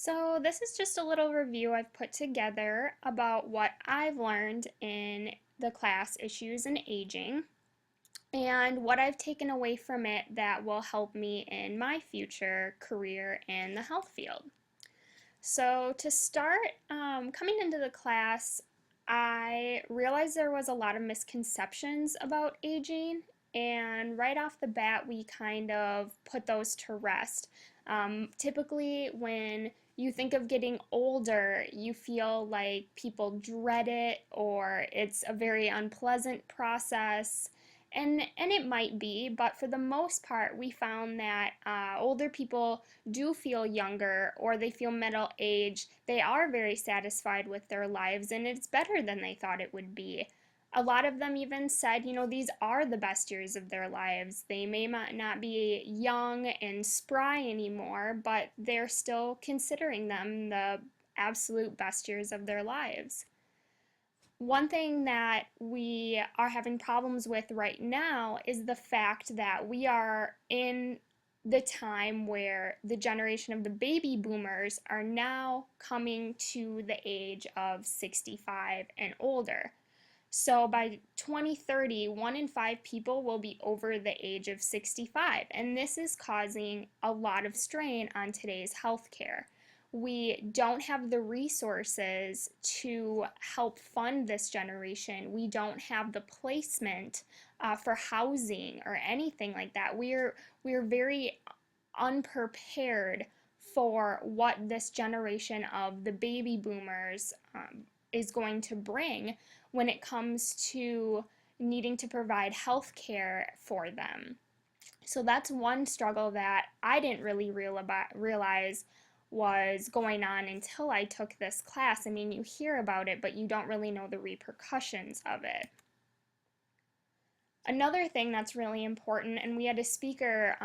So, this is just a little review I've put together about what I've learned in the class Issues in Aging and what I've taken away from it that will help me in my future career in the health field. So, to start, coming into the class, I realized there was a lot of misconceptions about aging, and right off the bat, we kind of put those to rest. Typically, when you think of getting older, you feel like people dread it or it's a very unpleasant process. And it might be, but for the most part, we found that older people do feel younger or they feel middle aged. They are very satisfied with their lives and it's better than they thought it would be. A lot of them even said, these are the best years of their lives. They may not be young and spry anymore, but they're still considering them the absolute best years of their lives. One thing that we are having problems with right now is the fact that we are in the time where the generation of the baby boomers are now coming to the age of 65 and older. So by 2030, 1 in 5 people will be over the age of 65, and this is causing a lot of strain on today's healthcare. We don't have the resources to help fund this generation. We don't have the placement for housing or anything like that. We're very unprepared for what this generation of the baby boomers is going to bring when it comes to needing to provide health care for them. So that's one struggle that I didn't really realize was going on until I took this class. I mean, you hear about it, but you don't really know the repercussions of it. Another thing that's really important, and we had a speaker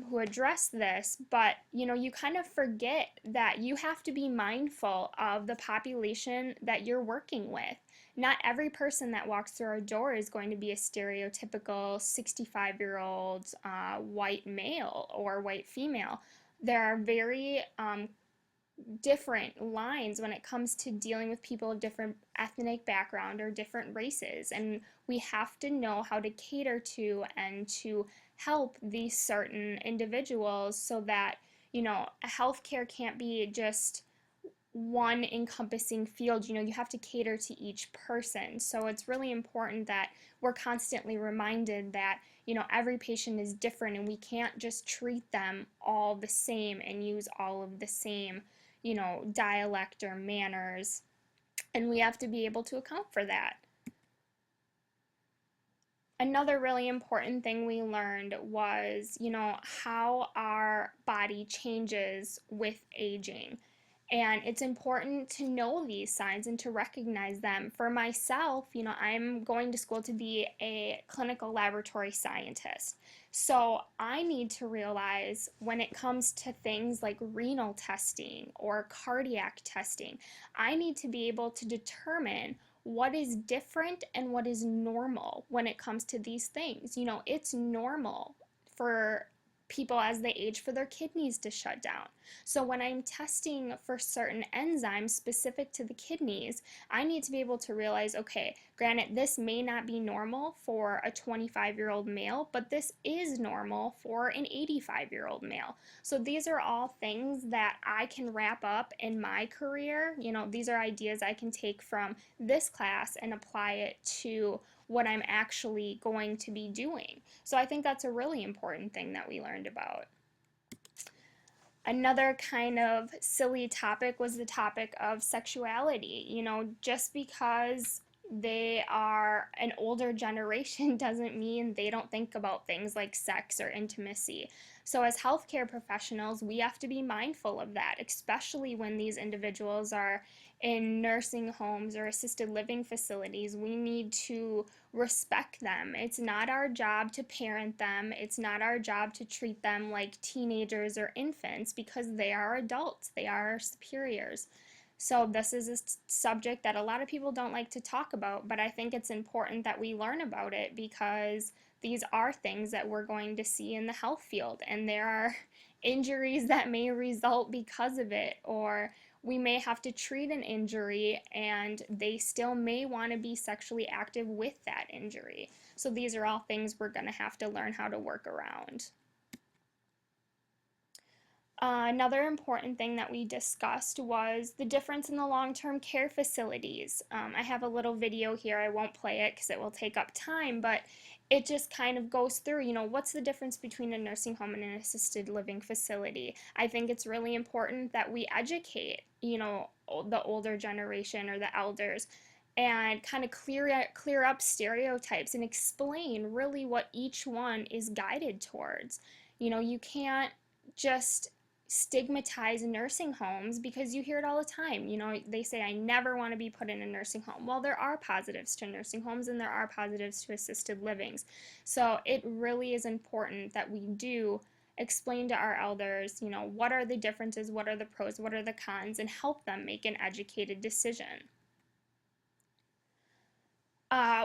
who addressed this, but you kind of forget that you have to be mindful of the population that you're working with. Not every person that walks through our door is going to be a stereotypical 65-year-old white male or white female. There are very different lines when it comes to dealing with people of different ethnic background or different races, and we have to know how to cater to and to help these certain individuals so that healthcare can't be just one encompassing field. You have to cater to each person, so it's really important that we're constantly reminded that every patient is different and we can't just treat them all the same and use all of the same dialect or manners, and we have to be able to account for that. Another really important thing we learned was, how our body changes with aging. And it's important to know these signs and to recognize them. For myself, I'm going to school to be a clinical laboratory scientist. So I need to realize when it comes to things like renal testing or cardiac testing, I need to be able to determine what is different and what is normal when it comes to these things. It's normal for people as they age for their kidneys to shut down. So when I'm testing for certain enzymes specific to the kidneys, I need to be able to realize, okay, granted, this may not be normal for a 25-year-old male, but this is normal for an 85-year-old male. So these are all things that I can wrap up in my career. These are ideas I can take from this class and apply it to what I'm actually going to be doing. So I think that's a really important thing that we learned about. Another kind of silly topic was the topic of sexuality. Just because they are an older generation doesn't mean they don't think about things like sex or intimacy. So, as healthcare professionals, we have to be mindful of that, especially when these individuals are in nursing homes or assisted living facilities. We need to respect them. It's not our job to parent them. It's not our job to treat them like teenagers or infants because they are adults. They are our superiors. So this is a subject that a lot of people don't like to talk about, but I think it's important that we learn about it because these are things that we're going to see in the health field, and there are injuries that may result because of it, or we may have to treat an injury and they still may want to be sexually active with that injury. So these are all things we're going to have to learn how to work around. Another important thing that we discussed was the difference in the long-term care facilities. I have a little video here. I won't play it because it will take up time, but it just kind of goes through, what's the difference between a nursing home and an assisted living facility. I think it's really important that we educate, the older generation or the elders, and kind of clear up stereotypes and explain really what each one is guided towards. You can't just stigmatize nursing homes because you hear it all the time. They say, I never want to be put in a nursing home. Well, there are positives to nursing homes and there are positives to assisted livings. So it really is important that we do explain to our elders, what are the differences, what are the pros, what are the cons, and help them make an educated decision.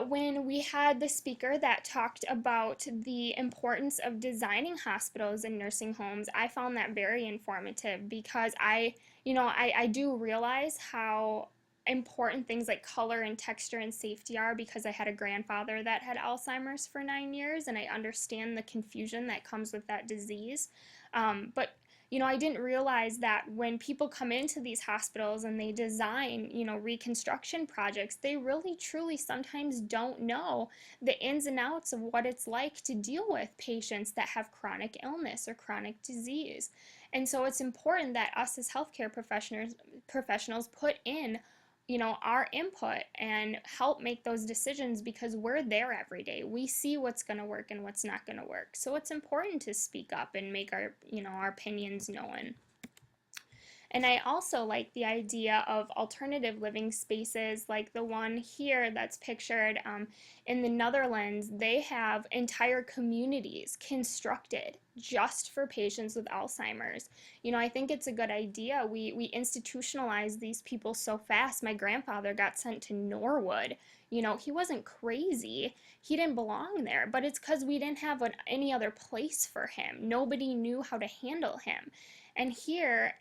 When we had the speaker that talked about the importance of designing hospitals and nursing homes, I found that very informative because I do realize how important things like color and texture and safety are because I had a grandfather that had Alzheimer's for 9 years and I understand the confusion that comes with that disease. But I didn't realize that when people come into these hospitals and they design, reconstruction projects, they really truly sometimes don't know the ins and outs of what it's like to deal with patients that have chronic illness or chronic disease. And so it's important that us as healthcare professionals put in our input and help make those decisions because we're there every day. We see what's going to work and what's not going to work. So it's important to speak up and make our opinions known. And I also like the idea of alternative living spaces like the one here that's pictured in the Netherlands. They have entire communities constructed just for patients with Alzheimer's. I think it's a good idea. We institutionalize these people so fast. My grandfather got sent to Norwood. He wasn't crazy. He didn't belong there, but it's because we didn't have any other place for him. Nobody knew how to handle him. And here,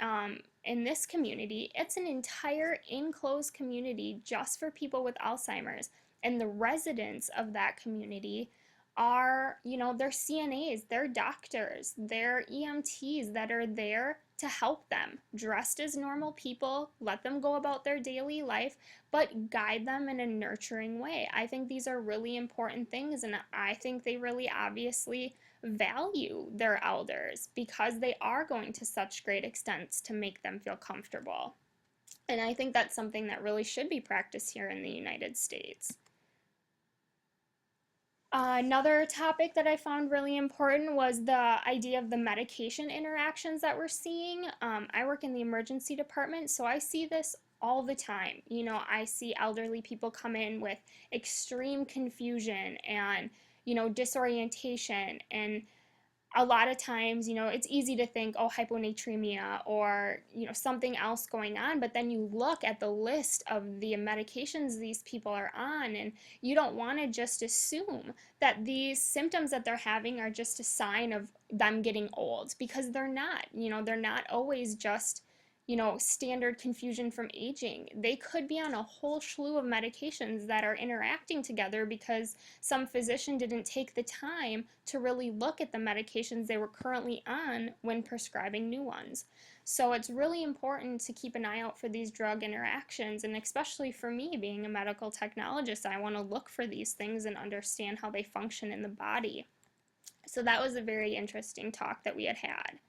in this community, it's an entire enclosed community just for people with Alzheimer's. And the residents of that community are, they're CNAs, they're doctors, they're EMTs that are there to help them, dressed as normal people, let them go about their daily life, but guide them in a nurturing way. I think these are really important things, and I think they really obviously value their elders because they are going to such great extents to make them feel comfortable. And I think that's something that really should be practiced here in the United States. Another topic that I found really important was the idea of the medication interactions that we're seeing. I work in the emergency department, so I see this all the time. I see elderly people come in with extreme confusion and, disorientation, and a lot of times, it's easy to think, oh, hyponatremia or, something else going on, but then you look at the list of the medications these people are on, and you don't want to just assume that these symptoms that they're having are just a sign of them getting old, because they're not. They're not always just standard confusion from aging. They could be on a whole slew of medications that are interacting together because some physician didn't take the time to really look at the medications they were currently on when prescribing new ones. So it's really important to keep an eye out for these drug interactions, and especially for me being a medical technologist, I want to look for these things and understand how they function in the body. So that was a very interesting talk that we had.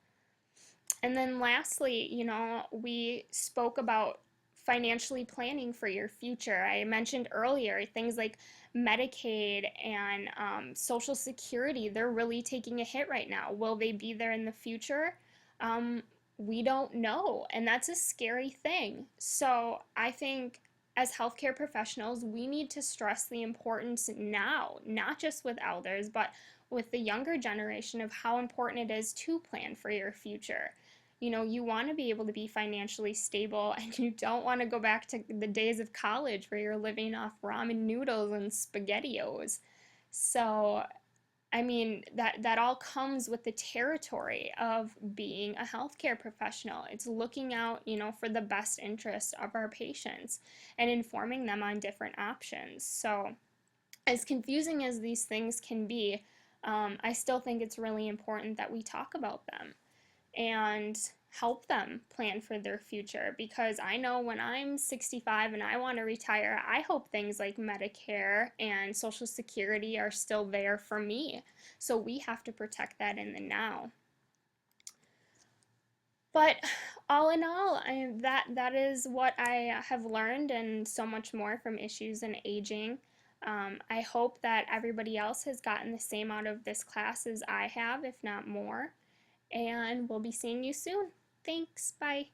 And then lastly, we spoke about financially planning for your future. I mentioned earlier things like Medicaid and Social Security. They're really taking a hit right now. Will they be there in the future? We don't know, and that's a scary thing. So I think as healthcare professionals, we need to stress the importance now, not just with elders, but with the younger generation, of how important it is to plan for your future. You want to be able to be financially stable, and you don't want to go back to the days of college where you're living off ramen noodles and SpaghettiOs. So I mean, that all comes with the territory of being a healthcare professional. It's looking out, for the best interest of our patients and informing them on different options. So, as confusing as these things can be, I still think it's really important that we talk about them and help them plan for their future, because I know when I'm 65 and I want to retire, I hope things like Medicare and Social Security are still there for me. So we have to protect that in the now. But all in all, that is what I have learned, and so much more from Issues in Aging. I hope that everybody else has gotten the same out of this class as I have, if not more. And we'll be seeing you soon. Thanks. Bye.